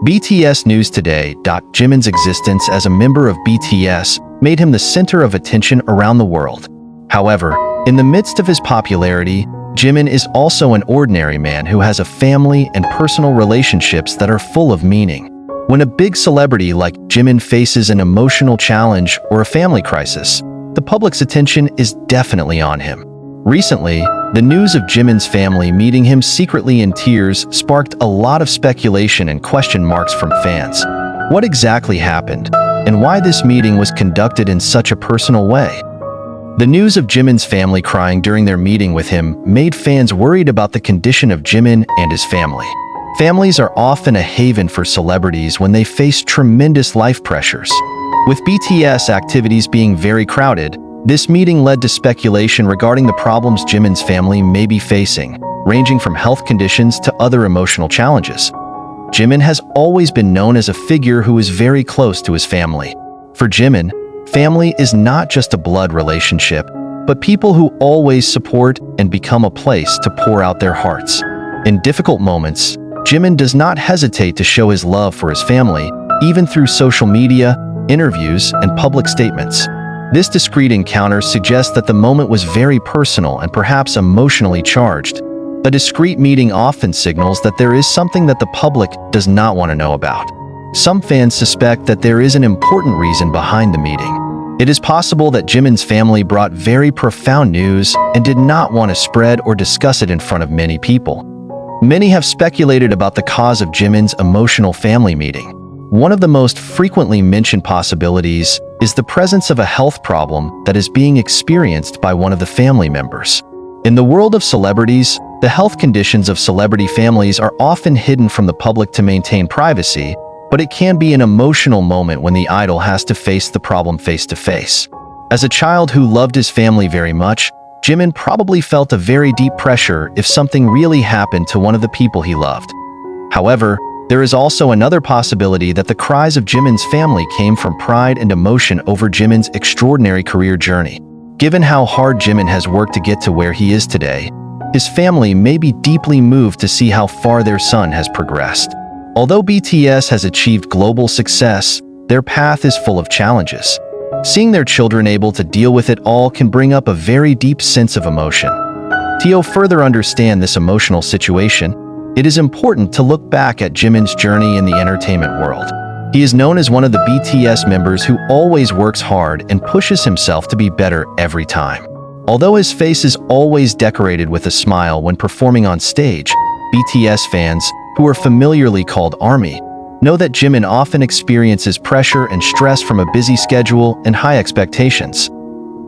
BTS News Today. Jimin's existence as a member of BTS made him the center of attention around the world. However, in the midst of his popularity, Jimin is also an ordinary man who has a family and personal relationships that are full of meaning. When a big celebrity like Jimin faces an emotional challenge or a family crisis, the public's attention is definitely on him. Recently, the news of Jimin's family meeting him secretly in tears sparked a lot of speculation and question marks from fans. What exactly happened, and why this meeting was conducted in such a personal way? The news of Jimin's family crying during their meeting with him made fans worried about the condition of Jimin and his family. Families are often a haven for celebrities when they face tremendous life pressures. With BTS activities being very crowded, this meeting led to speculation regarding the problems Jimin's family may be facing, ranging from health conditions to other emotional challenges. Jimin has always been known as a figure who is very close to his family. For Jimin, family is not just a blood relationship, but people who always support and become a place to pour out their hearts. In difficult moments, Jimin does not hesitate to show his love for his family, even through social media, interviews, and public statements. This discreet encounter suggests that the moment was very personal and perhaps emotionally charged. A discreet meeting often signals that there is something that the public does not want to know about. Some fans suspect that there is an important reason behind the meeting. It is possible that Jimin's family brought very profound news and did not want to spread or discuss it in front of many people. Many have speculated about the cause of Jimin's emotional family meeting. One of the most frequently mentioned possibilities is the presence of a health problem that is being experienced by one of the family members. In the world of celebrities, the health conditions of celebrity families are often hidden from the public to maintain privacy, but it can be an emotional moment when the idol has to face the problem face to face. As a child who loved his family very much, Jimin probably felt a very deep pressure if something really happened to one of the people he loved. However, there is also another possibility that the cries of Jimin's family came from pride and emotion over Jimin's extraordinary career journey. Given how hard Jimin has worked to get to where he is today, his family may be deeply moved to see how far their son has progressed. Although BTS has achieved global success, their path is full of challenges. Seeing their children able to deal with it all can bring up a very deep sense of emotion. To further understand this emotional situation, it is important to look back at Jimin's journey in the entertainment world. He is known as one of the BTS members who always works hard and pushes himself to be better every time. Although his face is always decorated with a smile when performing on stage, BTS fans, who are familiarly called ARMY, know that Jimin often experiences pressure and stress from a busy schedule and high expectations.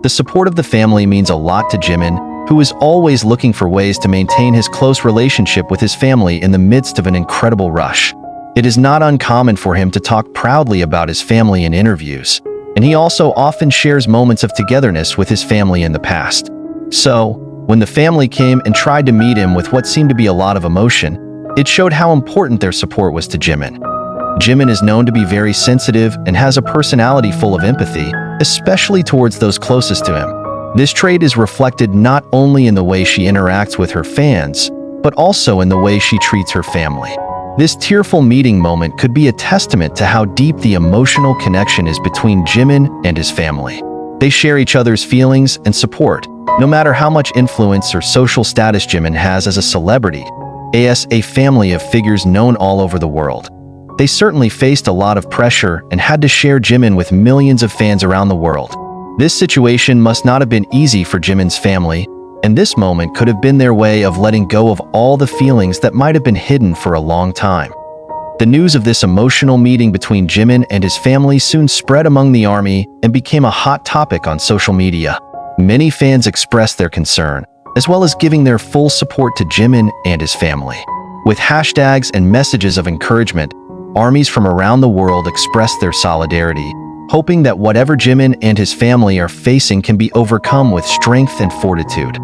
The support of the family means a lot to Jimin, who is always looking for ways to maintain his close relationship with his family in the midst of an incredible rush. It is not uncommon for him to talk proudly about his family in interviews, and he also often shares moments of togetherness with his family in the past. So, when the family came and tried to meet him with what seemed to be a lot of emotion, it showed how important their support was to Jimin. Jimin is known to be very sensitive and has a personality full of empathy, especially towards those closest to him. This trait is reflected not only in the way she interacts with her fans, but also in the way she treats her family. This tearful meeting moment could be a testament to how deep the emotional connection is between Jimin and his family. They share each other's feelings and support, no matter how much influence or social status Jimin has as a celebrity, as a family of figures known all over the world. They certainly faced a lot of pressure and had to share Jimin with millions of fans around the world. This situation must not have been easy for Jimin's family, and this moment could have been their way of letting go of all the feelings that might have been hidden for a long time. The news of this emotional meeting between Jimin and his family soon spread among the ARMY and became a hot topic on social media. Many fans expressed their concern, as well as giving their full support to Jimin and his family. With hashtags and messages of encouragement, ARMYs from around the world expressed their solidarity, hoping that whatever Jimin and his family are facing can be overcome with strength and fortitude.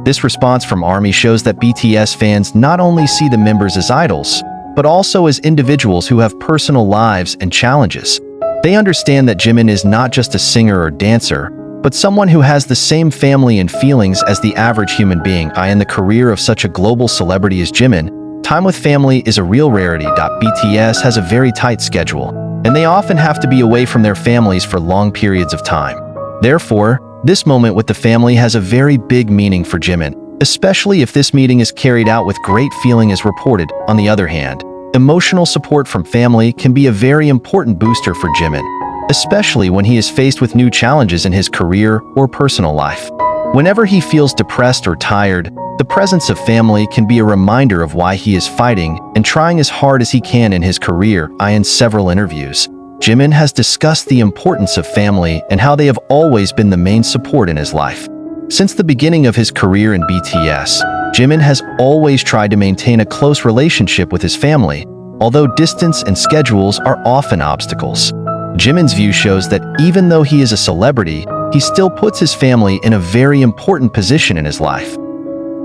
This response from ARMY shows that BTS fans not only see the members as idols, but also as individuals who have personal lives and challenges. They understand that Jimin is not just a singer or dancer, but someone who has the same family and feelings as the average human being. In the career of such a global celebrity as Jimin, Time with family is a real rarity. BTS has a very tight schedule, and they often have to be away from their families for long periods of time. Therefore, this moment with the family has a very big meaning for Jimin, especially if this meeting is carried out with great feeling as reported. On the other hand, emotional support from family can be a very important booster for Jimin, especially when he is faced with new challenges in his career or personal life. Whenever he feels depressed or tired, the presence of family can be a reminder of why he is fighting and trying as hard as he can in his career. In several interviews, Jimin has discussed the importance of family and how they have always been the main support in his life. Since the beginning of his career in BTS, Jimin has always tried to maintain a close relationship with his family, although distance and schedules are often obstacles. Jimin's view shows that even though he is a celebrity, he still puts his family in a very important position in his life.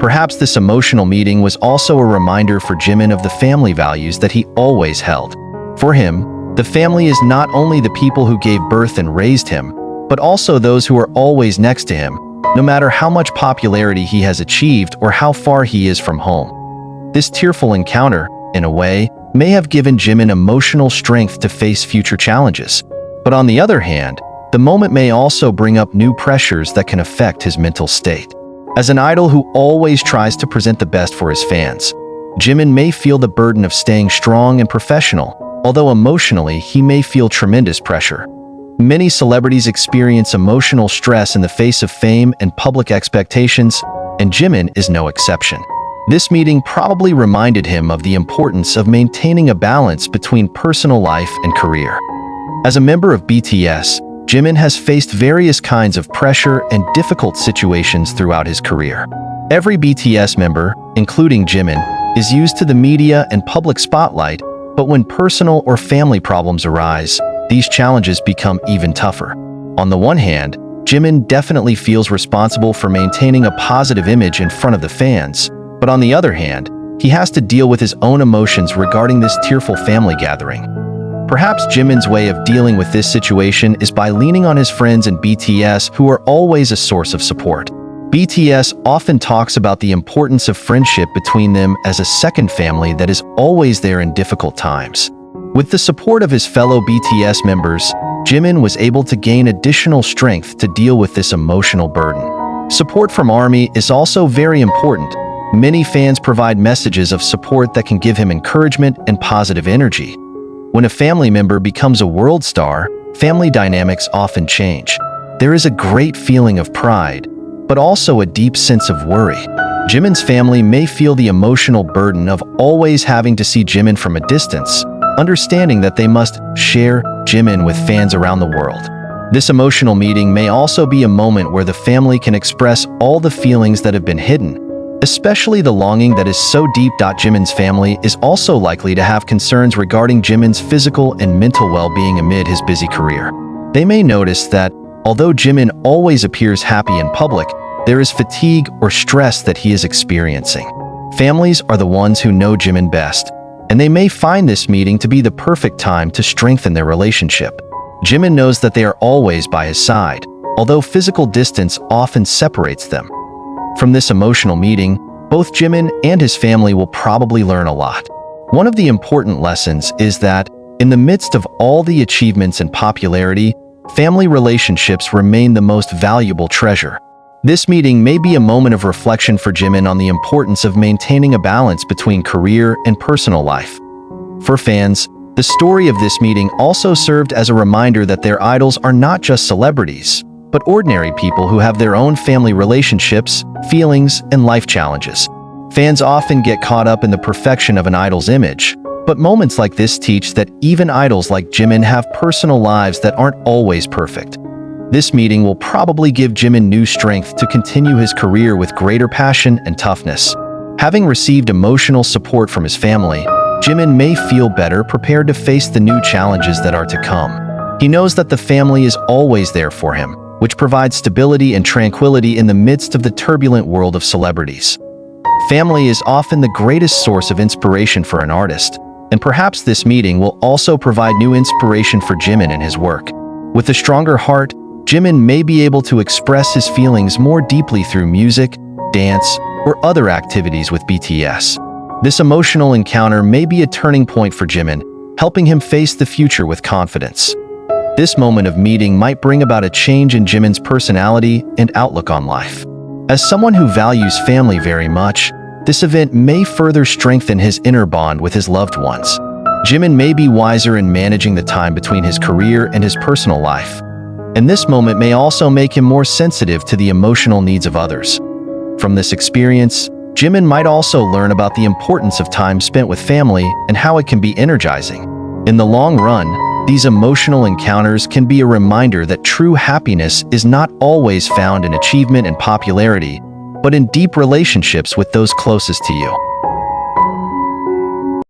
Perhaps this emotional meeting was also a reminder for Jimin of the family values that he always held. For him, the family is not only the people who gave birth and raised him, but also those who are always next to him, no matter how much popularity he has achieved or how far he is from home. This tearful encounter, in a way, may have given Jimin emotional strength to face future challenges. But on the other hand, the moment may also bring up new pressures that can affect his mental state. As an idol who always tries to present the best for his fans, Jimin may feel the burden of staying strong and professional, although emotionally he may feel tremendous pressure. Many celebrities experience emotional stress in the face of fame and public expectations, and Jimin is no exception. This meeting probably reminded him of the importance of maintaining a balance between personal life and career. As a member of BTS, Jimin has faced various kinds of pressure and difficult situations throughout his career. Every BTS member, including Jimin, is used to the media and public spotlight, but when personal or family problems arise, these challenges become even tougher. On the one hand, Jimin definitely feels responsible for maintaining a positive image in front of the fans, but on the other hand, he has to deal with his own emotions regarding this tearful family gathering. Perhaps Jimin's way of dealing with this situation is by leaning on his friends in BTS who are always a source of support. BTS often talks about the importance of friendship between them as a second family that is always there in difficult times. With the support of his fellow BTS members, Jimin was able to gain additional strength to deal with this emotional burden. Support from ARMY is also very important. Many fans provide messages of support that can give him encouragement and positive energy. When a family member becomes a world star, family dynamics often change. There is a great feeling of pride, but also a deep sense of worry. Jimin's family may feel the emotional burden of always having to see Jimin from a distance, understanding that they must share Jimin with fans around the world. This emotional meeting may also be a moment where the family can express all the feelings that have been hidden, especially the longing that is so deep. Jimin's family is also likely to have concerns regarding Jimin's physical and mental well-being amid his busy career. They may notice that, although Jimin always appears happy in public, there is fatigue or stress that he is experiencing. Families are the ones who know Jimin best, and they may find this meeting to be the perfect time to strengthen their relationship. Jimin knows that they are always by his side, although physical distance often separates them. From this emotional meeting, both Jimin and his family will probably learn a lot. One of the important lessons is that, in the midst of all the achievements and popularity, family relationships remain the most valuable treasure. This meeting may be a moment of reflection for Jimin on the importance of maintaining a balance between career and personal life. For fans, the story of this meeting also served as a reminder that their idols are not just celebrities, but ordinary people who have their own family relationships, feelings, and life challenges. Fans often get caught up in the perfection of an idol's image, but moments like this teach that even idols like Jimin have personal lives that aren't always perfect. This meeting will probably give Jimin new strength to continue his career with greater passion and toughness. Having received emotional support from his family, Jimin may feel better prepared to face the new challenges that are to come. He knows that the family is always there for him, which provides stability and tranquility in the midst of the turbulent world of celebrities. Family is often the greatest source of inspiration for an artist, and perhaps this meeting will also provide new inspiration for Jimin in his work. With a stronger heart, Jimin may be able to express his feelings more deeply through music, dance, or other activities with BTS. This emotional encounter may be a turning point for Jimin, helping him face the future with confidence. This moment of meeting might bring about a change in Jimin's personality and outlook on life. As someone who values family very much, this event may further strengthen his inner bond with his loved ones. Jimin may be wiser in managing the time between his career and his personal life, and this moment may also make him more sensitive to the emotional needs of others. From this experience, Jimin might also learn about the importance of time spent with family and how it can be energizing. In the long run, these emotional encounters can be a reminder that true happiness is not always found in achievement and popularity, but in deep relationships with those closest to you.